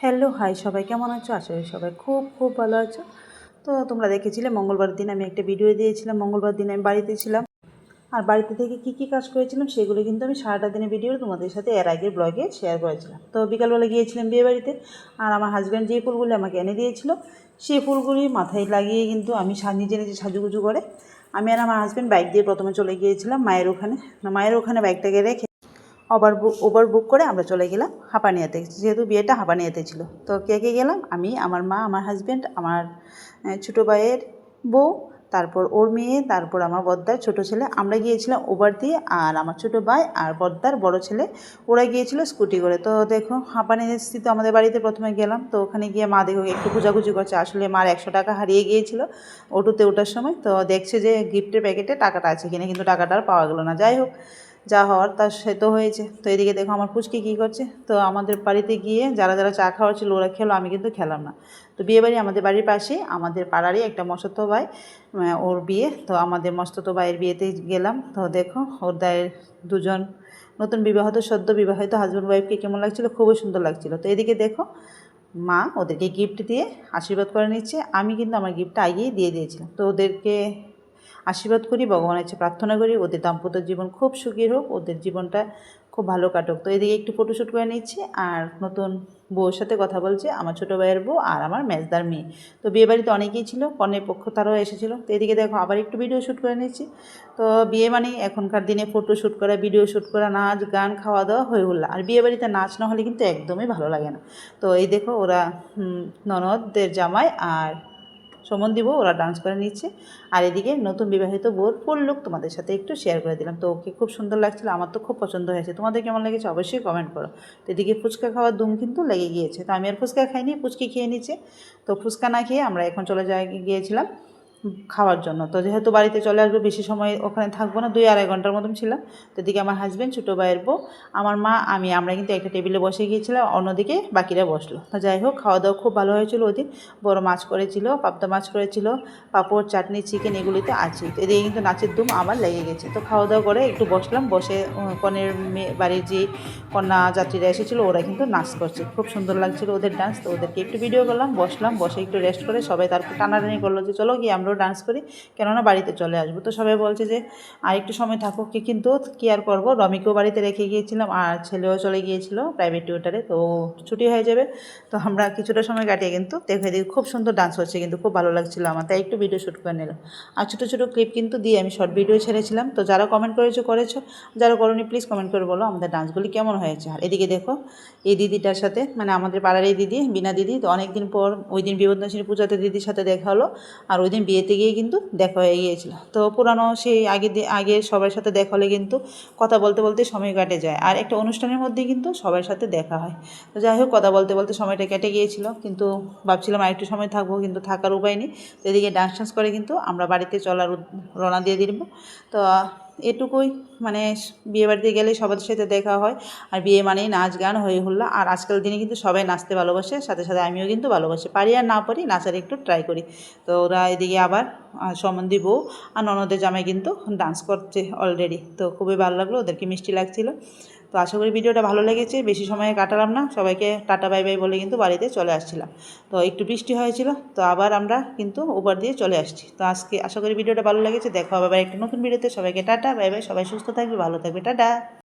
Hello hi, সবাই কেমন আছো? আশা করি সবাই খুব খুব ভালো আছো। তো তোমরা দেখেছিলে মঙ্গলবার দিন আমি একটা ভিডিও দিয়েছিলাম। মঙ্গলবার দিন আমি বাড়িতে ছিলাম, আর বাড়িতে থেকে কী কাজ করেছিলাম সেগুলো কিন্তু আমি সারাটা দিনের ভিডিও তোমাদের সাথে এর আগের ব্লগে শেয়ার করেছিলাম। তো বিকালবেলা গিয়েছিলাম বিয়েবাড়িতে, আর আমার হাজব্যান্ড যে ফুলগুলি আমাকে এনে দিয়েছিল সেই ফুলগুলি মাথায় লাগিয়ে কিন্তু আমি নিজে নিজে সাজুগুজু করে আমি আর আমার হাজব্যান্ড বাইক দিয়ে প্রথমে চলে গিয়েছিলাম মায়ের ওখানে বাইকটাকে রেখে ওভার বুক করে আমরা চলে গেলাম হাঁপানিয়াতে, যেহেতু বিয়েটা হাঁপানিয়াতে ছিল। তো কে কে গেলাম? আমি, আমার মা, আমার হাজব্যান্ড, আমার ছোটো ভাইয়ের বউ, তারপর ওর মেয়ে, তারপর আমার বদ্দার ছোটো ছেলে। আমরা গিয়েছিলাম ওভার দিয়ে, আর আমার ছোটো ভাই আর বদ্দার বড় ছেলে ওরা গিয়েছিল স্কুটি করে। তো দেখো হাঁপানিয়া স্থিত আমাদের বাড়িতে প্রথমে গেলাম। তো ওখানে গিয়ে মা দেখো একটু খোঁজাখুঁজি করছে, আসলে মার 100 টাকা হারিয়ে গিয়েছিল অটোতে ওঠার সময়। তো দেখছে যে গিফটের প্যাকেটে টাকাটা আছে কিনা, কিন্তু টাকাটা আর পাওয়া গেলো না। যাই হোক, যা হওয়ার তার সে তো হয়েছে। তো এদিকে দেখো আমার পুচকি কী করছে। তো আমাদের বাড়িতে গিয়ে যারা যারা চা খাওয়ার ছিল ওরা খেলো, আমি কিন্তু খেলাম না। তো বিয়েবাড়ি আমাদের বাড়ির পাশে, আমাদের পাড়ারই একটা মস্তো ভাই, ওর বিয়ে। তো আমাদের মস্তো ভাইয়ের বিয়েতে গেলাম। তো দেখো ওর দায়ের দুজন নতুন সদ্য বিবাহিত হাজব্যান্ড ওয়াইফকে কেমন লাগছিলো, খুবই সুন্দর লাগছিলো। তো এদিকে দেখো মা ওদেরকে গিফট দিয়ে আশীর্বাদ করে নিচ্ছে। আমি কিন্তু আমার গিফটটা আগেই দিয়ে দিয়েছিলাম। তো ওদেরকে আশীর্বাদ করি, ভগবানের কাছে প্রার্থনা করি ওদের দাম্পত্য জীবন খুব সুখী হোক, ওদের জীবনটা খুব ভালো কাটুক। তো এদিকে একটু ফটোশ্যুট করে নিচ্ছি, আর নতুন বউর সাথে কথা বলছে আমার ছোটো ভাইয়ের বউ আর আমার মেজদার মেয়ে। তো বিয়েবাড়িতে অনেকেই ছিল, কনের পক্ষ তারাও এসেছিলো। তো এদিকে দেখো আবার একটু ভিডিও শ্যুট করে নিচ্ছি। তো বিয়ে মানে এখনকার দিনে ফটোশ্যুট করা, ভিডিও শ্যুট করা, নাচ গান খাওয়া দাওয়া হয়ে উঠলো। আর বিয়েবাড়িতে নাচ না হলে কিন্তু একদমই ভালো লাগে না। তো এই দেখো ওরা ননদদের জামাই আর সমন ওরা ডান্স করে নিচ্ছে। আর এদিকে নতুন বিবাহিত বউর ফুল লুক তোমাদের সাথে একটু শেয়ার করে দিলাম। তো ওকে খুব সুন্দর লাগছিল, আমার তো খুব পছন্দ হয়েছে। তোমাদের কেমন লেগেছে অবশ্যই কমেন্ট করো। তো এদিকে ফুচকা খাওয়ার ধুম কিন্তু লেগে গিয়েছে। তো আমি আর ফুচকা খাইনি, পুচকি খেয়ে নিচ্ছে। তো ফুচকা না খেয়ে আমরা এখন চলে গিয়েছিলাম খাওয়ার জন্য। তো যেহেতু বাড়িতে চলে আসবো, বেশি সময় ওখানে থাকবো না, 2-2.5 ঘন্টার মতন ছিলাম। তো এদিকে আমার হাজব্যান্ড, ছোটো ভাইয়ের বউ, আমার মা, আমরা কিন্তু একটা টেবিলে বসে গিয়েছিলাম, অন্যদিকে বাকিরা বসলো। তো যাই হোক, খাওয়া দাওয়া খুব ভালো হয়েছিল। ওদিন বড় মাছ করেছিল, পাবদা মাছ করেছিল, পাঁপড়, চাটনি, চিকেন, এগুলিতে আছে। তো এদিকে কিন্তু নাচের ধুম আবার লেগে গেছে। তো খাওয়া দাওয়া করে একটু বসলাম, বসে কনের বাড়ির যে কন্যা যাত্রীরা এসেছিলো ওরা কিন্তু নাচ করছে, খুব সুন্দর লাগছিল ওদের ডান্স। তো ওদেরকে একটু ভিডিও করলাম, বসলাম, বসে একটু রেস্ট করে সবাই তারপর টানাটানি করলো যে চলো গিয়ে আমরাও ডান্স করি, কেননা বাড়িতে চলে আসবো। তো সবাই বলছে যে আর একটু সময় থাকো, কিন্তু কী আর করবো, রমিকেও বাড়িতে রেখে গিয়েছিলাম, আর ছেলেও চলে গিয়েছিলো প্রাইভেট টিউটারে, তো ছুটি হয়ে যাবে। তো আমরা কিছুটা সময় কাটিয়ে কিন্তু দেখে দিই, খুব সুন্দর ডান্স হচ্ছে, কিন্তু খুব ভালো লাগছিলো আমার, তাই একটু ভিডিও শ্যুট করে নিলাম। আর ছোটো ছোটো ক্লিপ কিন্তু দিয়ে আমি শর্ট ভিডিও ছেড়েছিলাম। তো যারা কমেন্ট করেছো, যারা করোনি প্লিজ কমেন্ট করে বলো আমাদের ডান্সগুলি কেমন হয়েছে। আর এদিকে দেখো এই দিদিটার সাথে, মানে আমাদের পাড়ার এই দিদি, বিনা দিদি, তো অনেক দিন পর ওই দিন বিবর্ধনশীল পূজাতে দিদির সাথে দেখা হলো, আর ওই দিন বিয়েতে গিয়ে কিন্তু দেখা হয়ে গিয়েছিল। তো পুরানো সেই আগে সবার সাথে দেখা হলে কিন্তু কথা বলতে বলতে সময় কেটে যায়, আর একটা অনুষ্ঠানের মধ্যে কিন্তু সবার সাথে দেখা হয়। তো যাই হোক, কথা বলতে বলতে সময়টা কেটে গিয়েছিল, কিন্তু ভাবছিলাম আর একটু সময় থাকবো, কিন্তু থাকার উপায় নেই। তো এদিকে ডান্স করে কিন্তু আমরা বাড়িতে চলার রওনা দিয়ে দিব। তো এটুকুই, মানে বিয়েবাড়িতে গেলে সবার সাথে দেখা হয়, আর বিয়ে মানেই নাচ গান হয়ে হুল্লা। আর আজকাল দিনে কিন্তু সবাই নাচতে ভালোবাসে, সাথে সাথে আমিও কিন্তু ভালোবাসি, পারি আর না পারি নাচার একটু ট্রাই করি। তো ওরা এদিকে আবার সম্বন্ধী বউ আর ননদের জামাই কিন্তু ডান্স করছে অলরেডি। তো খুবই ভালো লাগলো, ওদেরকে মিষ্টি লাগছিল। তো আশা করি ভিডিওটা ভালো লেগেছে, বেশি সময় কাটালাম না, সবাইকে টাটা বাই বাই বলে কিন্তু বাড়িতে চলে আসছিলাম। তো একটু বৃষ্টি হয়েছিল, তো আবার আমরা কিন্তু ওভার দিয়ে চলে আসছি। তো আজকে আশা করি ভিডিওটা ভালো লেগেছে, দেখা হবে আবার একটা নতুন ভিডিওতে। সবাইকে টাটা বাই বাই, সবাই সুস্থ থাকবে, ভালো থাকবে, টাটা।